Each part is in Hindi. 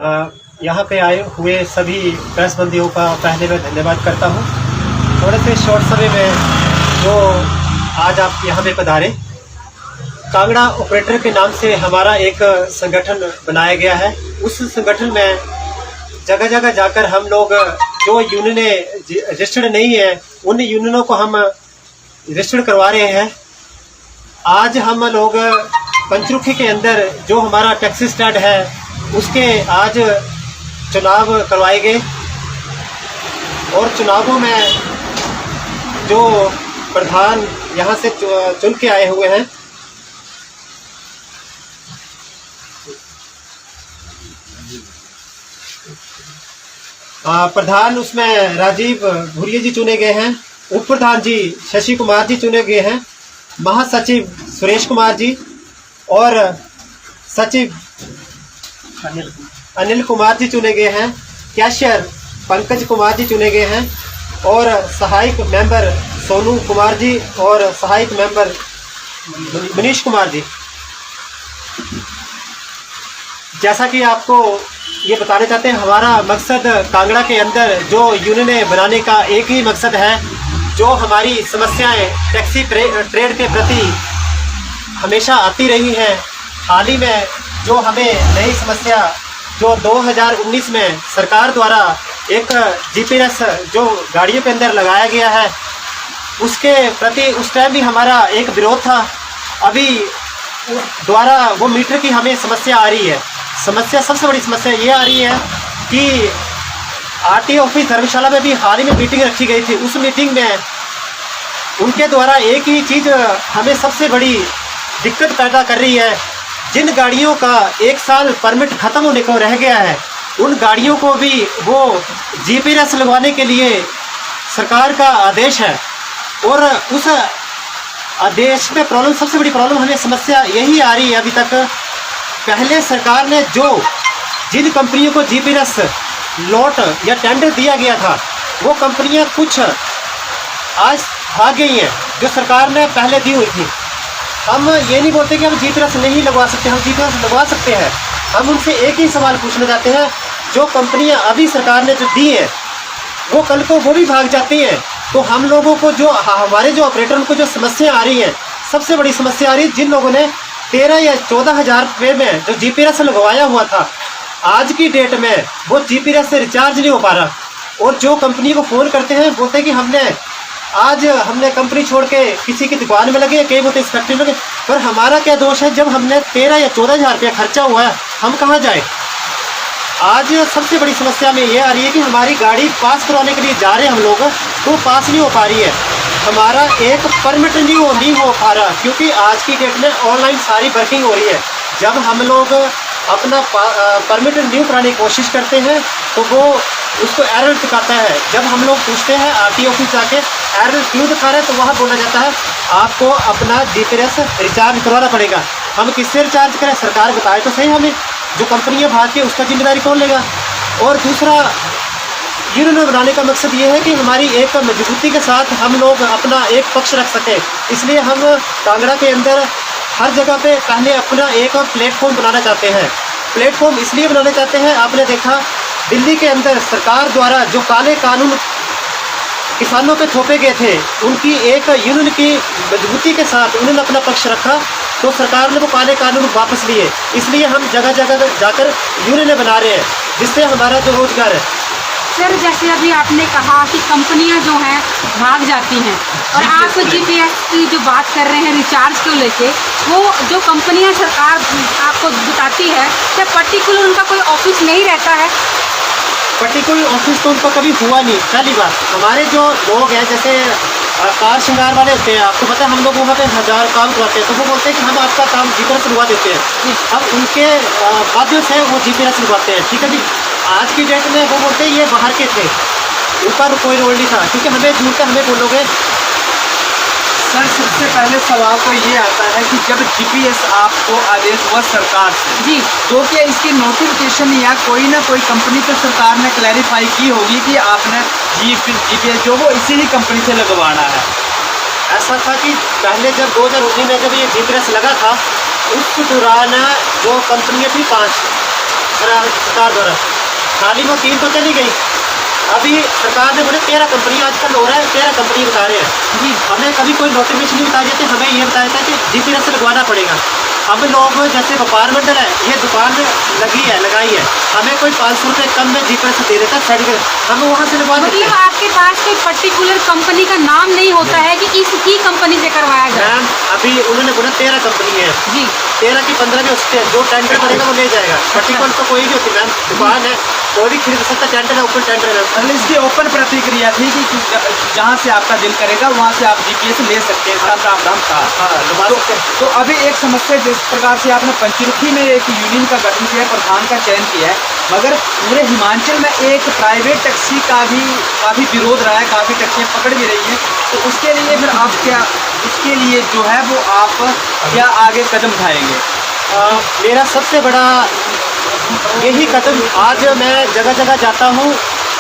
यहाँ पे आए हुए सभी प्रेस बंदियों का पहले मैं धन्यवाद करता हूँ। थोड़े से शॉर्ट समय में जो आज आप यहाँ पे पधारे, कांगड़ा ऑपरेटर के नाम से हमारा एक संगठन बनाया गया है। उस संगठन में जगह जगह जाकर हम लोग जो यूनियनें रजिस्टर्ड नहीं है उन यूनियनों को हम रजिस्टर्ड करवा रहे हैं। आज हम लोग पंचरुखी के अंदर जो हमारा टैक्सी स्टैंड है उसके आज चुनाव करवाए गए और चुनावों में जो प्रधान यहाँ से चुन के आए हुए हैं, प्रधान उसमें राजीव भूरिया जी चुने गए हैं, उप प्रधान जी शशि कुमार जी चुने गए हैं, महासचिव सुरेश कुमार जी और सचिव अनिल कुमार जी चुने गए हैं, कैशियर पंकज कुमार जी चुने गए हैं और सहायक मेंबर सोनू कुमार जी और सहायक मेंबर मनीष कुमार जी। जैसा कि आपको ये बताना चाहते हैं, हमारा मकसद कांगड़ा के अंदर जो यूनियनें बनाने का एक ही मकसद है। जो हमारी समस्याएं टैक्सी ट्रेड के प्रति हमेशा आती रही हैं, हाल ही में जो हमें नई समस्या जो 2019 में सरकार द्वारा एक जीपीएस जो गाड़ियों के अंदर लगाया गया है उसके प्रति उस टाइम भी हमारा एक विरोध था। अभी द्वारा वो मीटर की हमें समस्या आ रही है। समस्या सबसे बड़ी समस्या ये आ रही है कि आरटीओ ऑफिस धर्मशाला में भी हाल ही में मीटिंग रखी गई थी। उस मीटिंग में उनके द्वारा एक ही चीज़ हमें सबसे बड़ी दिक्कत पैदा कर रही है। जिन गाड़ियों का 1 साल परमिट ख़त्म होने को रह गया है उन गाड़ियों को भी वो जीपीएस लगवाने के लिए सरकार का आदेश है और उस आदेश में प्रॉब्लम, सबसे बड़ी प्रॉब्लम हमें समस्या यही आ रही है अभी तक। पहले सरकार ने जिन कंपनियों को जीपीएस लॉट या टेंडर दिया गया था वो कंपनियां कुछ आज भाग गई हैं जो सरकार ने पहले दी हुई थी। हम ये नहीं बोलते कि हम जीपीएस नहीं लगवा सकते, हम जीपीएस लगवा सकते हैं। हम उनसे एक ही सवाल पूछना चाहते हैं, जो कंपनियां अभी सरकार ने जो दी हैं वो कल को वो भी भाग जाती हैं तो हम लोगों को जो हमारे जो ऑपरेटर उनको जो समस्या आ रही है, सबसे बड़ी समस्या आ रही है जिन लोगों ने 13 या 14 हज़ार रुपये में जो जीपीएस लगवाया हुआ था, आज की डेट में वो जीपीएस से रिचार्ज नहीं हो पा रहा। और जो कंपनी को फ़ोन करते हैं बोलते हैं कि हमने कंपनी छोड़ के किसी की दुकान में लगे, कई बोलते इस फैक्ट्री में लगे। पर हमारा क्या दोष है जब हमने 13 या 14 हज़ार रुपया खर्चा हुआ है, हम कहाँ जाए। आज सबसे बड़ी समस्या में ये आ रही है कि हमारी गाड़ी पास करवाने के लिए जा रहे हैं हम लोग तो पास नहीं हो पा रही है, हमारा एक परमिट नहीं हो पा रहा, क्योंकि आज की डेट में ऑनलाइन सारी वर्किंग हो रही है। जब हम लोग अपना परमिट न्यू कराने की कोशिश करते हैं तो वो उसको एरर दिखाता है। जब हम लोग पूछते हैं आरटीओ ऑफिस जाके एरर क्यों दिखा रहे हैं तो वहाँ बोला जाता है आपको अपना जीपीएस रिचार्ज करवाना पड़ेगा। हम किससे रिचार्ज करें, सरकार बताए तो सही हमें। जो कंपनियां भाग के उसका जिम्मेदारी कौन लेगा। और दूसरा, यूनियन बनाने का मकसद ये है कि हमारी एक मजबूती के साथ हम लोग अपना एक पक्ष रख सकें। इसलिए हम कांगड़ा के अंदर हर जगह पे पहले अपना एक प्लेटफॉर्म बनाना चाहते हैं। प्लेटफॉर्म इसलिए बनाना चाहते हैं, आपने देखा दिल्ली के अंदर सरकार द्वारा जो काले कानून किसानों पे थोपे गए थे, उनकी एक यूनियन की मजबूती के साथ उन्होंने अपना पक्ष रखा तो सरकार ने वो काले कानून वापस लिए। इसलिए हम जगह जगह जाकर यूनियन बना रहे हैं जिससे हमारा जो रोजगार है। सर, जैसे अभी आपने कहा कि कंपनियां जो हैं भाग जाती हैं और आप जीपीएस की जो बात कर रहे हैं रिचार्ज को लेके, वो जो कंपनियां सरकार आपको बताती है क्या पर्टिकुलर उनका कोई ऑफिस नहीं रहता है? पर्टिकुलर ऑफिस तो उनका कभी हुआ नहीं। पहली बात, हमारे जो लोग हैं जैसे कार श्रृंगार वाले होते हैं, आपको पता है हम लोग वहाँ पे 1000 काम करवाते हैं तो वो बोलते हैं कि हम आपका काम जीपीएस लगवा देते हैं। अब उनके माध्यम से वो जीपीएस लगवाते हैं, ठीक है जी। आज की डेट में वो बोलते हैं ये बाहर के थे, ऊपर कोई रोल नहीं था, क्योंकि हमें दूर से हमें बोलोगे। सर, सबसे पहले सवाल तो ये आता है कि जब जीपीएस आपको आदेश हुआ सरकार से जी, तो क्या इसकी नोटिफिकेशन या कोई ना कोई कंपनी तो सरकार ने क्लैरिफाई की होगी कि आपने जीपीएस जो वो इसी ही कंपनी से लगवाना है। ऐसा था कि पहले जब 2019 में जब ये जीपीएस लगा था उस दौरान जो कंपनियाँ थी 5, सरकार द्वारा, खाली वो 3 तो चली गई, अभी सरकार ने बोले 13 कंपनी आजकल हो रहा है, 13 कंपनी बता रहे हैं जी। हमें कभी कोई नोटिफिकेशन नहीं बताया जाते, हमें ये बताया था कि जीपीएस लगवाना पड़ेगा। हम लोग जैसे व्यापार मंडल है, ये दुकान लगाई है, हमें कोई 500 रुपये कम में जीपीएस दे देता है सर्टिफिकेट, हम वहाँ से लगवा देते हैं। मतलब आपके पास कोई पर्टिकुलर कंपनी का नाम नहीं होता है कि इसकी कंपनी से करवाया जाए? मैम अभी उन्होंने बोला 13 कंपनी है जी, 13 की 15 भी हो सकते हैं, जो टेंडर बनेगा वो ले जाएगा। पर्टिकुलर तो कोई भी होती मैम, दुकान है कोई भी खरीद सकता, टेंडर है, ओपन टेंडर है। मतलब इसकी ओपन प्रतिक्रिया थी कि जहाँ से आपका दिल करेगा वहाँ से आप जीपीएस ले सकते हैं, इसका प्रावधान था। हाँ, तो अभी एक समस्या जिस प्रकार से आपने पंचरुखी में एक यूनियन का गठन किया है, प्रधान का चयन किया है, मगर पूरे हिमाचल में एक प्राइवेट टैक्सी का भी काफ़ी विरोध रहा है, काफ़ी टैक्सियाँ पकड़ भी रही हैं, तो उसके लिए फिर आप क्या, उसके लिए जो है वो आप क्या आगे कदम उठाएंगे? मेरा सबसे बड़ा यही कदम, आज मैं जगह जगह जाता हूँ,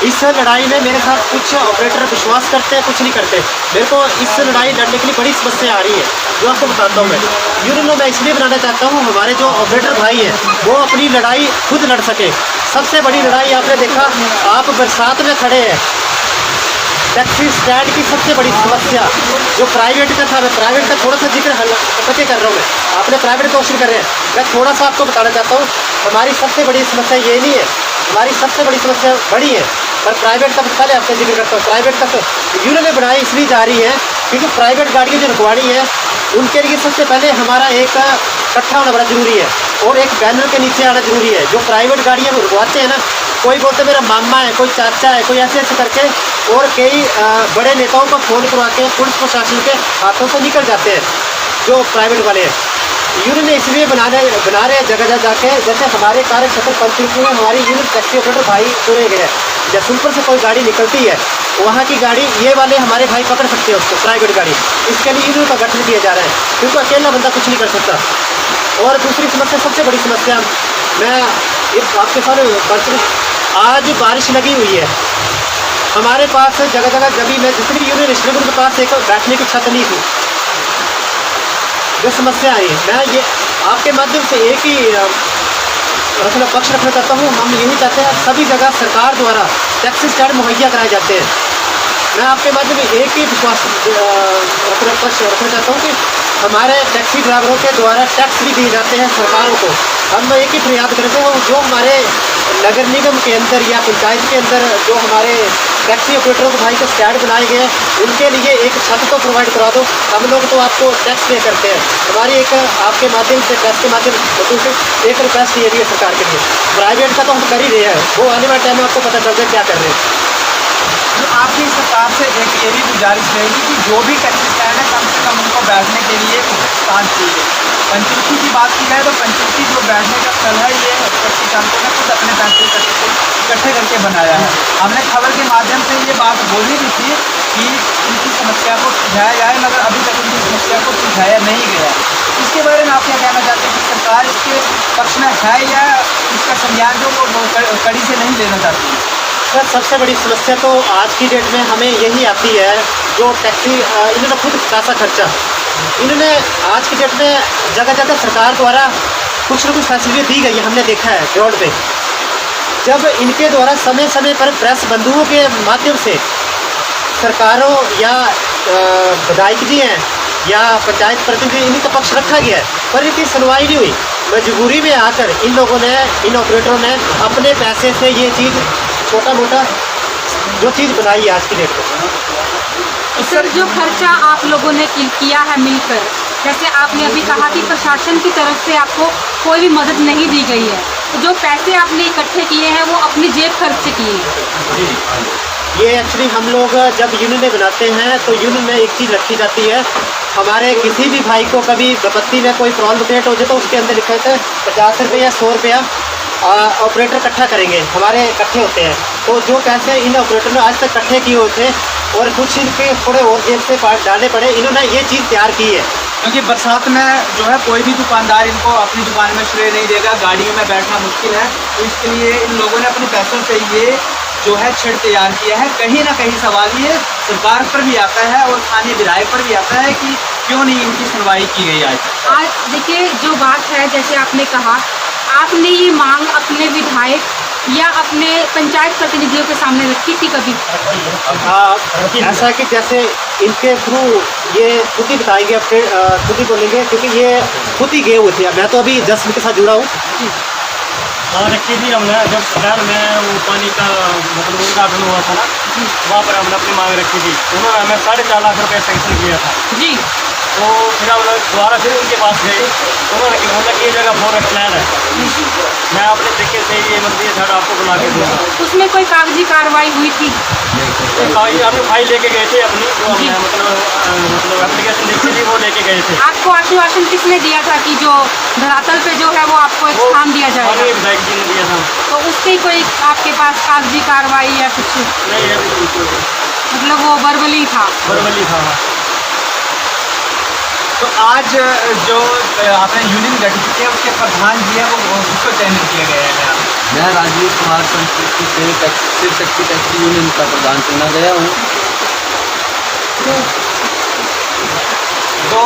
इस लड़ाई में मेरे साथ कुछ ऑपरेटर विश्वास करते हैं, कुछ नहीं करते। मेरे को इस लड़ाई लड़ने के लिए बड़ी समस्या आ रही है, जो आपको बताता हूँ। मैं यूनियन मैं इसलिए बनाना चाहता हूँ, हमारे जो ऑपरेटर भाई हैं वो अपनी लड़ाई खुद लड़ सके। सबसे बड़ी लड़ाई आपने देखा, आप बरसात में खड़े हैं, टैक्सी स्टैंड की सबसे बड़ी समस्या जो प्राइवेट का था, मैं प्राइवेट का थोड़ा सा जिक्र हल्के कर रहा हूँ, मैं आपने प्राइवेट क्वेश्चन कर रहे हैं, मैं थोड़ा सा आपको बताना चाहता हूँ। हमारी सबसे बड़ी समस्या ये नहीं है, हमारी सबसे बड़ी समस्या बड़ी है, पर प्राइवेट का पहले आपसे जिक्र करता हूँ। प्राइवेट का तो यूनियन बनाई इसलिए जा रही है क्योंकि प्राइवेट गाड़ियाँ जो रुकवानी है उनके लिए सबसे पहले हमारा एक इकट्ठा होना बड़ा ज़रूरी है और एक बैनर के नीचे आना ज़रूरी है। जो प्राइवेट गाड़ियाँ रुकवाते हैं ना, कोई बोलते मेरा मामा है, कोई चाचा है, कोई ऐसे ऐसे करके, और कई बड़े नेताओं को फ़ोन करवा के पुलिस प्रशासन के हाथों से निकल जाते हैं जो प्राइवेट वाले हैं। यूनियन ने इसलिए बना रहे हैं जगह जगह जाके, जैसे हमारे कार्य क्षेत्र पंचरुखी में हमारी यूनियन टैक्सी ऑपरेटर भाई चुने गए हैं। जयसुलपुर से कोई गाड़ी निकलती है, वहाँ की गाड़ी ये वाले हमारे भाई पकड़ सकते हैं उसको, प्राइवेट गाड़ी। इसके लिए यूनियन का गठन किया जा रहा है क्योंकि अकेला बंदा कुछ नहीं कर सकता। और दूसरी समस्या, सबसे बड़ी समस्या, मैं आपके सामने, आज बारिश लगी हुई है, हमारे पास जगह जगह जब मैं जितनी यूनियन स्टेशन के पास एक बैठने की छत नहीं थी, जो समस्या आई, मैं ये आपके माध्यम से एक ही पक्ष रखना चाहता हूँ। हम यही चाहते हैं सभी जगह सरकार द्वारा टैक्सी स्टैंड मुहैया कराए जाते हैं। मैं आपके माध्यम में एक ही विश्वास पक्ष रखना चाहता हूँ कि हमारे टैक्सी ड्राइवरों के द्वारा टैक्स भी दिए जाते हैं सरकारों को। हम एक ही फरियाद करते हैं, जो हमारे नगर निगम के अंदर या पंचायत के अंदर जो हमारे टैक्सी ऑपरेटरों के भाई के स्टैंड बनाए गए हैं, उनके लिए एक छत तो प्रोवाइड करा दो। हम लोग तो आपको टैक्स पे करते हैं। हमारी एक आपके माध्यम से, टैक्स के माध्यम से एक रिक्वेस्ट ये भी है सरकार के लिए, प्राइवेट का तो हम कर ही रहे हैं, वो आने वाले टाइम में आपको पता चलता है क्या कर रहे हैं। तो आपकी सरकार से एक ये भी गुजारिश रहेगी कि जो भी टैक्सी स्टैंड है कम से कम उनको बैठने के लिए स्थान चाहिए। पंचरुखी की बात की जाए तो पंचरुखी जो बैठने का स्थल है, ये टैक्सी चालकों ने खुद अपने पैसे इकट्ठे करके बनाया है। हमने खबर के माध्यम से ये बात बोली भी थी कि इनकी समस्या को सुलझाया जाए, मगर अभी तक इनकी समस्या को सुलझाया नहीं गया। इसके बारे में आप क्या कहना चाहते हैं कि सरकार इसके पक्ष में है या इसका संज्ञान जो वो कड़ी से नहीं लेना चाहती है? सर, सबसे बड़ी समस्या तो आज की डेट में हमें यही आती है, जो टैक्सी इन्होंने खुद पैसा खर्चा, इन्होंने आज की डेट में जगह जगह सरकार द्वारा कुछ न कुछ फैसिलिटी दी गई है। हमने देखा है रोड पे, जब इनके द्वारा समय समय पर प्रेस बंधुओं के माध्यम से सरकारों या विधायक जी हैं या पंचायत प्रतिनिधि, इनका पक्ष रखा गया है, पर इनकी सुनवाई नहीं हुई। मजबूरी में आकर इन लोगों ने, इन ऑपरेटरों ने अपने पैसे से ये चीज़ छोटा मोटा जो चीज़ बनाई है आज की डेट में। तो सर, जो खर्चा आप लोगों ने किया है मिलकर, जैसे आपने अभी कहा कि प्रशासन की तरफ से आपको कोई भी मदद नहीं दी गई है, तो जो पैसे आपने इकट्ठे किए हैं वो अपनी जेब खर्च से किए हैं? जी, ये एक्चुअली हम लोग जब यूनियन बनाते हैं तो यूनियन में एक चीज़ रखी जाती है, हमारे किसी भी भाई को कभी विपत्ति में कोई प्रॉब्लम क्रिएट हो जाए तो उसके अंदर लिखा होता है 50 रुपये या 100 रुपया ऑपरेटर इकट्ठा करेंगे, हमारे इकट्ठे होते हैं। तो जो पैसे इन ऑपरेटर ने आज तक इकट्ठे किए हुए थे और कुछ इनके थोड़े और जेब से डालने पड़े, इन्होंने ये चीज़ तैयार की है। क्योंकि बरसात में जो है कोई भी दुकानदार इनको अपनी दुकान में श्रेय नहीं देगा, गाड़ियों में बैठना मुश्किल है, तो इसके लिए इन लोगों ने अपने पैसों से ये जो है छड़ तैयार किया है। कहीं ना कहीं सवाल ये सरकार पर भी आता है और स्थानीय विधायक पर भी आता है कि क्यों नहीं इनकी सुनवाई की गई आज। देखिए, जो बात है, जैसे आपने कहा, आपने ये मांग अपने विधायक या अपने पंचायत प्रतिनिधियों के सामने रखी थी कभी? ऐसा है कि जैसे इनके थ्रू ये खुद ही बताएंगे, अपने खुद ही बोलेंगे, क्योंकि ये खुद ही गए हुए थे। मैं तो अभी जस्ट इनके साथ जुड़ा हूँ। हाँ, रखी थी हमने। जब शहर में वो पानी का मतलब उद्घाटन हुआ था ना, वहाँ पर हमने अपनी मांग रखी थी। उन्होंने हमें 4.5 लाख रुपये सैंक्शन किया था। जी। तो फिर हम लोग दोबारा फिर उनके पास गए। उन्होंने बोला कि ये जगह फॉरेस्ट प्लान है, मैं अपने तरीके से ये मतलब ये झाड़ आपको बुला के दूँगा। उसमें कोई कागजी कार्रवाई हुई थी? हमने फाइल लेके गए थे अपनी, जो हमने मतलब एप्लीकेशन लिखी थी वो लेके गए थे। आपको आश्वासन किसने दिया था कि जो धरातल पे जो है वो आपको एक स्थान दिया जाएगा? हमें विधायक जी ने दिया था। तो उसकी कोई आपके पास कागजी कार्रवाई या कुछ नहीं है, मतलब वो वर्बली था? बरबली था। तो आज जो आपने यूनियन गठित किया उसके प्रधान जी है वो उसको चयनित किया गया है। मैं राजीव कुमार पंचायत से शिव शक्ति टैक्सी यूनियन का प्रधान चुना गया हूँ। तो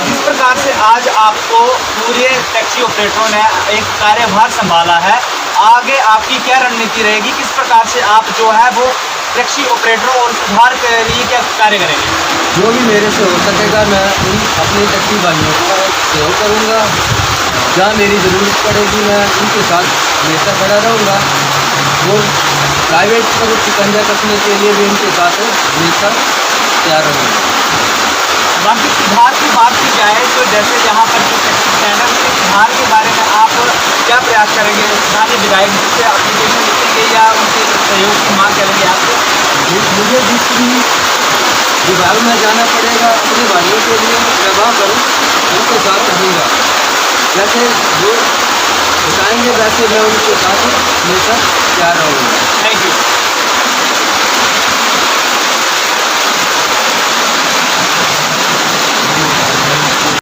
जिस प्रकार से आज आपको पूरे टैक्सी ऑपरेटरों ने एक कार्यभार संभाला है, आगे आपकी क्या रणनीति रहेगी? किस प्रकार से आप जो है वो टैक्सी ऑपरेटरों और सुधार के लिए क्या कार्य करेंगे? जो भी मेरे से हो सकेगा मैं उन अपने टैक्सी भाइयों को सहयोग करूँगा। जहाँ मेरी ज़रूरत पड़ेगी मैं उनके साथ हमेशा खड़ा रहूँगा और प्राइवेट पर शिकंजा कसने के लिए भी उनके साथ हमेशा तैयार रहूँगा। बाकी सुधार की बात की जाए तो जैसे यहाँ पर जो टैक्सी स्टैंड है उसके सुधार के बारे में आप क्या प्रयास करेंगे? स्थानीय विधायक जी से एप्लीकेशन लिखेंगे या उनके सहयोग की मांग करेंगे आपसे? मुझे जिस भी विभाग में जाना पड़ेगा अपने भाइयों के लिए मैं प्रवाह करूँ, उनके साथ रहूँगा। जैसे जो बताएंगे वैसे मैं उनके साथ हमेशा तैयार रहूँगा।